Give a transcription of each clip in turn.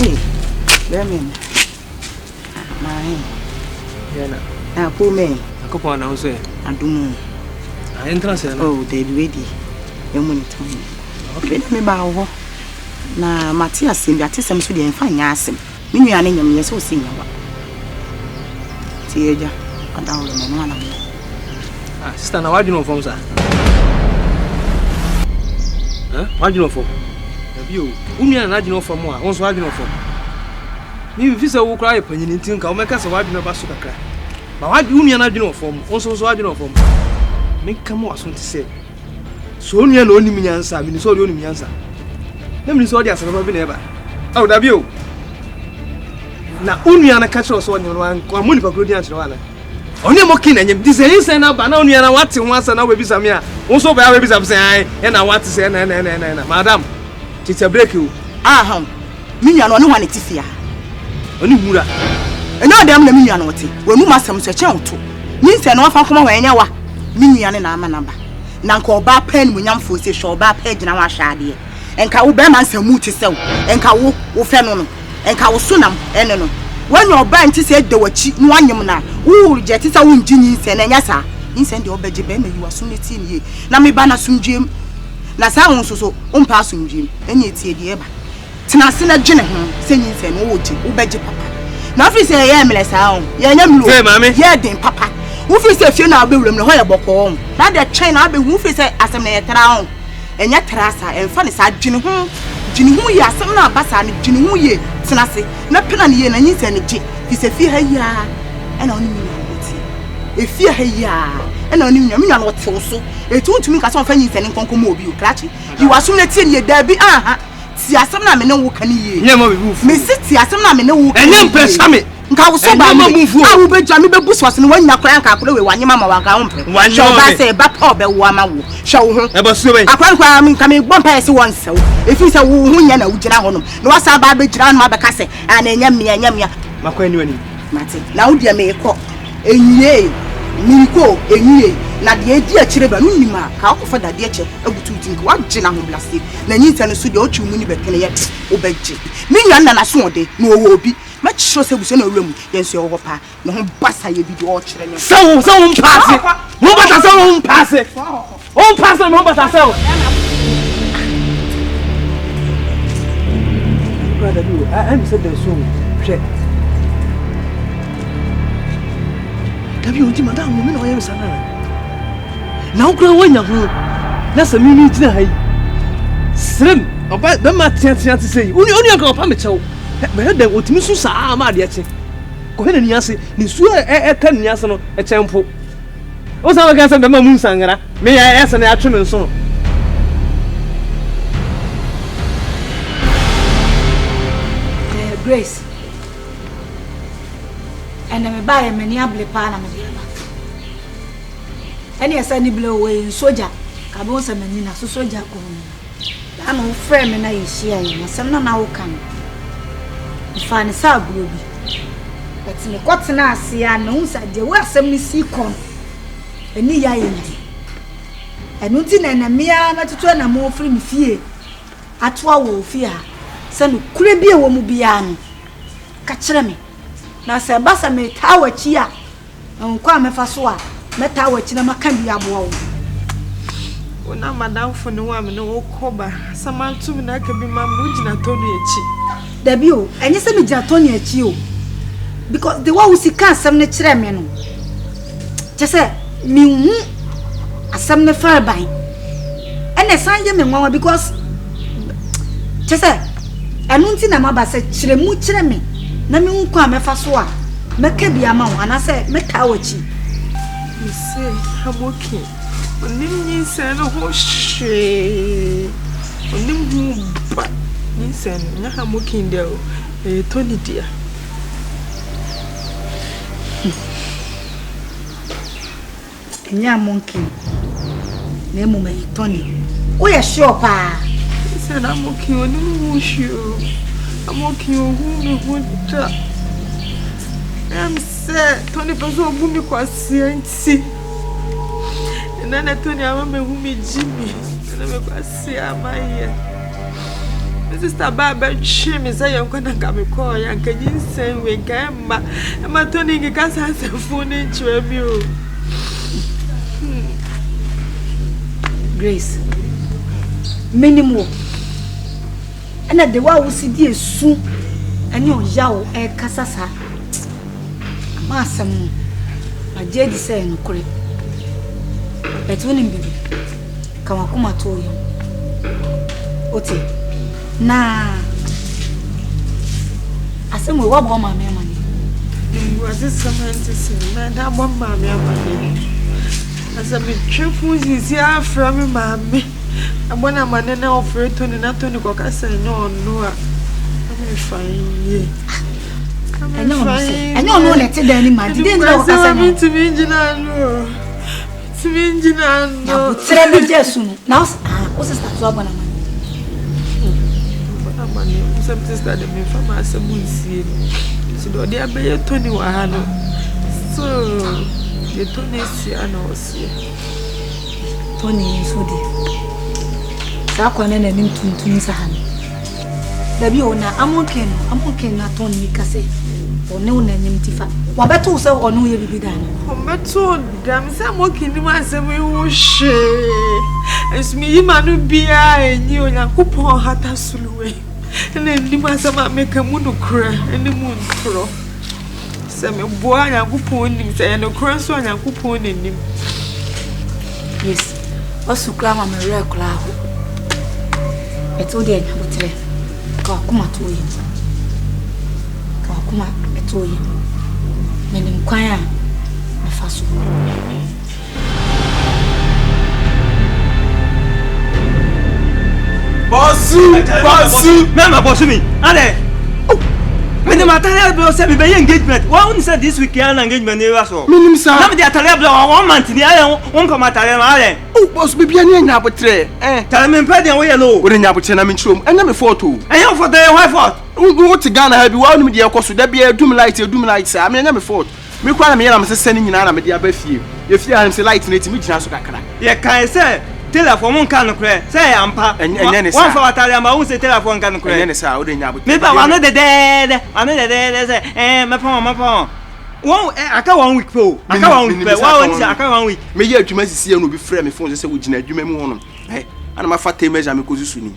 Hey, Bermin. My. Yana. Poor man. A couple of hours. I do know. I entrance. Oh, they ready. Your money time. Okay, me bow. Na Matthias seemed that is some sweet and fine assem. Minu and him, yes, so sing. Teaja, I don't know. Ah, sister, now what do you know from, sir? Huh? What do you know from? You, only an additional from one, also what do you know from? You visit will cry upon you in think I'll make us a wife in a basuka cry. But what do you mean, I do know from? Also, what do you know from? Make come what to say. So only an only me answer, I mean, so only me answer. Let me saw the answer of never. Oh, W. Now, only an a catcher or so on one, money for good answer. Only mocking and this is now, but only an what once and now will be some year. Also, by babies, I'm saying, and I want to say, Madam, it's a break you. Ah, me and one it is here. Only Mura. And now, damn the million what when you must have such a to. Means and one from when you are million and a number. Nanko bar pen when young folks show bar page in our shady. And Kawu Berman say muti sell, and Kawu, Fennon, and Kawu Sunam, and no. When your band said they were cheap, one yamuna, who rejected a wound genius and yasa. Insend your bedgy baby, you are soon a ye. Nami bana soon Jim. Nasa so pass on Jim, and it's a dear. Tinasina Jenna, saying, and old Ubeji papa. Nothing say, I am less out. Yam, mammy, yeah, then papa. Who is a few now be room the whole about home. Not that China be who is as a man town. And yet Terasa and funny side Jinu, ya, some now Bassan, Jinu ye, Tinasi, not penny and you send it. He's a fear ya, and only me. A fear ya, and only me not so. It won't make us often sending Concomobi, Clatchy. You are soon a 10 year Debbie, see, I some men no can ye. Miss City, I some men no, and then press me. I will be Jammy Bush was in one crank up away one mamma one shall I say back up a woman show her about swimming. I can't coming one person once so if it's a woman and a general no as I baby drown my bacasse and a yammy Macquarie Matty now dear may cock a ye Miko a ye na the dear children Nima how for that dear able to think what general blasted then you tell us to your 2 minutes yet obey me and a small day no will be. Much shows a room, yes, your papa, no bassa you be watching. So pass it. No, but I won't pass it. Oh, pass it, no, but I saw. Brother, you, I am said the soon. Check. Have you seen Madame Woman or ever son? Now, grow when you're good. That's a minute. Slim, about the matter to say, only go up on the but then what Miss Susa, my dear, go ahead and yes, Miss 10 years on a temple. What's our guess at the moon singer? May I ask an actual song? Grace, and I may buy a maniable parliament. And yes, any blow away in soldier, Cabos and Menina, so soldier. I'm a friend and I share you, some now can. Fanny Sabubi. But in the cotton, I see, I know that there were some missing corn. A near end. And nothing and a mere not to turn a more free fear. At what will fear. Some couldn't be a woman beyond. Catch me. Now, Sir Bassa made tower cheer. And Kwame Faswa, met our chinama can be a wall. When I'm down for no woman, no cover. Some man too, and I can be my Mujina Tony. Debut, and you send me Jatonia at you because the one who see can't some nature men. Just say, me, a summer fire by and a sign you because just say, I don't think I'm about said, Chilemu Chilemi, Namu Kwame Faswa, make a be a man, and I said, make our chi. You say, I'm working. Only said, oh, she only but. Listen, I'm working there. Tony dear. And you're monkey. Name me Tony. We are sure, pa. He said, I'm working on you. I'm working on whom you want. I'm sad. Tony Paso Bumi Quasi. And then I told you, I'm a woman, Jimmy. And I'm a Quasi, I'm here. sister Baba shame say you gonna come call ya can you say we can ma Tony ki kasa se phone nchwe mi o. Grace. Minimum. And at the wa wo sidi esu ani o yawo e kasasa. Amasam. Ma jedi say nkure. Between bibi. Kama kuma to yo. Oti. Na asem we wa bo ma me amane. Was this something to say? Man, that one mammy amane. As a bit cheerful is here from mammy. And when I'm an offer to Nathan Cocas, no, I'm fine. I know, let it any man. Didn't know to me, Jinano. To me, Jinano. Say just soon. Now, what's that? Some sister that me from us a moon see. So they are by 21. So the Tony see and also Tony so dear. Sakwan and him to Sahan. The Biona, I'm okay not Tony Casse or no name Tifa. What better so or no, you'll be done. Oh, but so damn, some walking in my semi wish. It's me, Manu Bia, and you and Coupon had a sulu. And then the master make a moon cry and the moon crow. Some boy and coupon him, and a cross one and coupon in him. Yes, also clam on a rare cloud. I told you, I would tell come to him. Come I told you. Men inquire, my first. Bossu, Mama Bossu me. Ale. When the material bill said be engagement. One said this weekend engagement never so. Minim sir. Now the material bill 1 month ni ale won come material ale. Oh, boss be bia nya abotre. Tell me pay we yellow. We nya abotre na me chrom. Enya me photo. Enya photo why for? Wo ti Ghana ha bi wa onu me de ekoso da bia dum light sir. Me nya me photo. Me kwa na me yela me sese ni nyina na me de abafie. Ye fie ha se light na ti me gina so kakra. Ye kan say telephone kan no kre say ampa enye ne sa one for atare ma wo say telephone kan no kre enye ne sa wo de nya abotre. Me ba wan de say me pon one aka 1 week po aka 1 week pe wa won ti aka 1 week me ye adwuma sisi no bi frɛ me phone say wo gina adwuma mu hono ana ma fa time measure me kozusu ni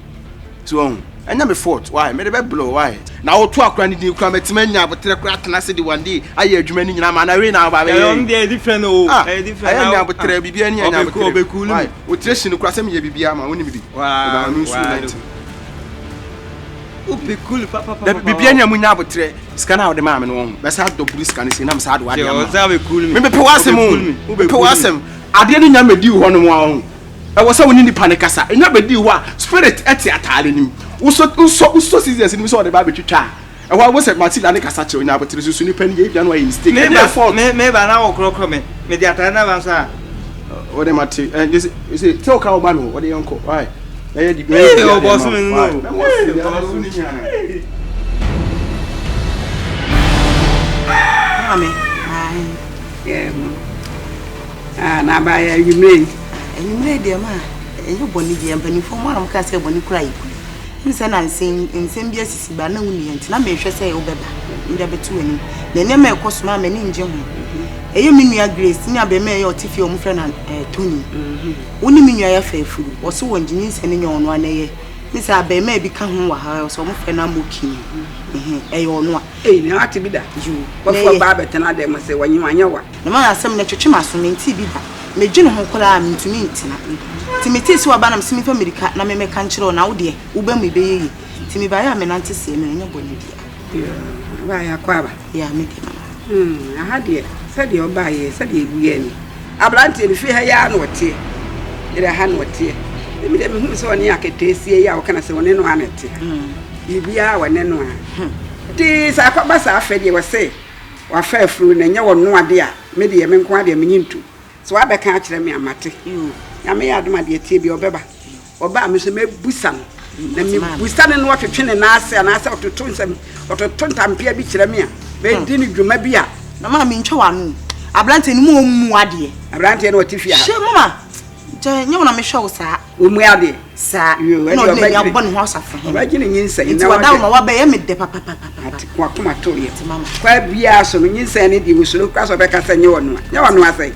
so on enya me fault why me de be blow why na wo to akra ni din kra metima nya abotre kra tena se de one day aye adwuma ni nyina ma na we na ba be dey different o different aye nya abotre bibia ni nya abotre why wo treshi ni kra se me ye bibia ma woni mi bi wa o be cool papa bibia nya mu nya abotre sika na wo de ma me no be sa do buru sika ni se na me sa do ade ma o za be cool me be pe wasem o be pe wasem ade ni nya me di ho no mo a e wo sa woni ni panikasa enya be di ho a spirit eti atale nim uso seasons ni so de ba betwitwa e wa wo se matila ne kasa che onya abotre so ni pani ye bia no ayi mistake me ba na wo krokro me di atare na ba so a o de mati you say tell ka oba no o de yonko why e di o boss me no Mami na ba ya yumre de ma enyo boni bi empani fo mo am ka se boni kura yiku nse na nsem bia sisi ba na wuni enti na me hwe se e obeba nda betu ani na ne ma ekosoma ma ni nje ho eyo minua Grace ni abema e otifi o mu frɛ na Tony woni minua ya fa afuru wo so wonjini nse ne nyono anaye nse abema bi ka ho wa ha so mo frɛ na moki eyo no a na ati bi da ju wo fo ba betena de mo se wanyanya wa na ma asem na twetwe maso menti bi ba medwene ho kora mentumi ntina timeti si waba na msimi fa America na me meka nkyere na wo de wo ba mu be yi timi ba ya me nante se me nya boni bia ba ya kwa ba ya me de aha de se de oba ye se de ebuye ni ablante ni fi ha ya na wote ire ha na wote mi de me hu se woni aketesie ya wo kana se woni no anete bibia woni no a ti sa kwa ba sa afa de wo se wa fa afuru na nya wo no ade a me de me nko ade me nyintu so wa be kan akire me amate ya me ya adoma de tie bi obeba oba me so me busa na me busa ne no twetwe ne na ase na ase ototo nsem ototo ntampia bi kire me a be di ni dwuma bi a na ma me ntwa wanu ablante ni mu ade ablante no tifi a she mama je nya wona me hwe wo saa omu ade saa yo no le ya bɔ ne ho asafo he ba gine nyinsa nti wada wo ma ba ye me de papa ati kwa kuma to ye mama kwa bia so no nyinsa ne di wosuro kwa so be ka sa nye wono asai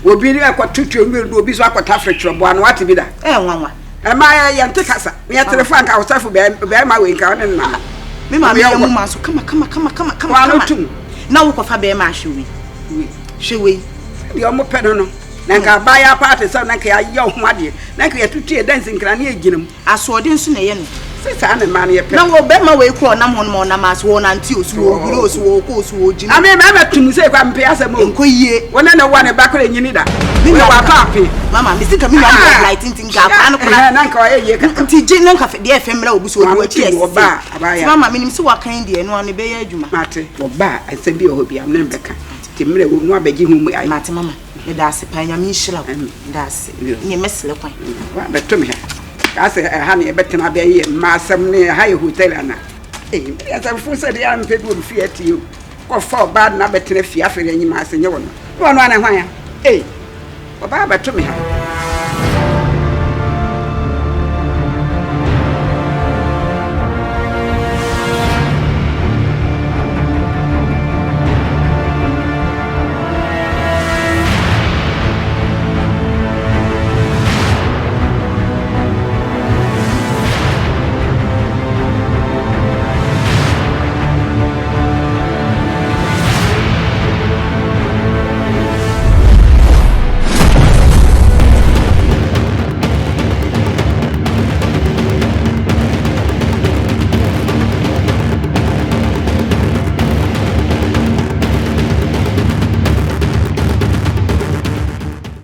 obi ni akwatutu omi obi so akwata fracture bo anu ati bi da nwanwa ma ya nte kasa me telefone ka usafo be ma we nka one na me ma me mu ma so kama wano tum na wo kofa be ma hwewe di omo pe no na nka ba ya party so na nka ya ye ho ade na nka ya tutu e dance nkra na eginam asode nso na ye no sisa na ma na ye pe na wo be ma we kro na mo no na ma so na nti osu wo giro osu wo ko osu wo gina ame ma tum se kwa mpe asem o enko yie wona na wa ne bakore nyini da we wa papi mama me sika me wa light ntinga pa no kra na nka o ye ka nti je na nka fe de efe mra obuso odu achi esi ba mama me nim se wa kan de no ane be ya adwuma mate wo ba asem bi o bi am na mbeka ti mre wo no abaji hu ai mate mama me da se pa nya me nhira da se ni mesle kwan wa beto me ha ase ha ne betena be ye ma asem ne ha ye hotel ana ya sa fu se de am pe du fi ati ko fa ba na betena fi afere nyi ma ase nye wono wono ana hwan ya wo ba beto me ha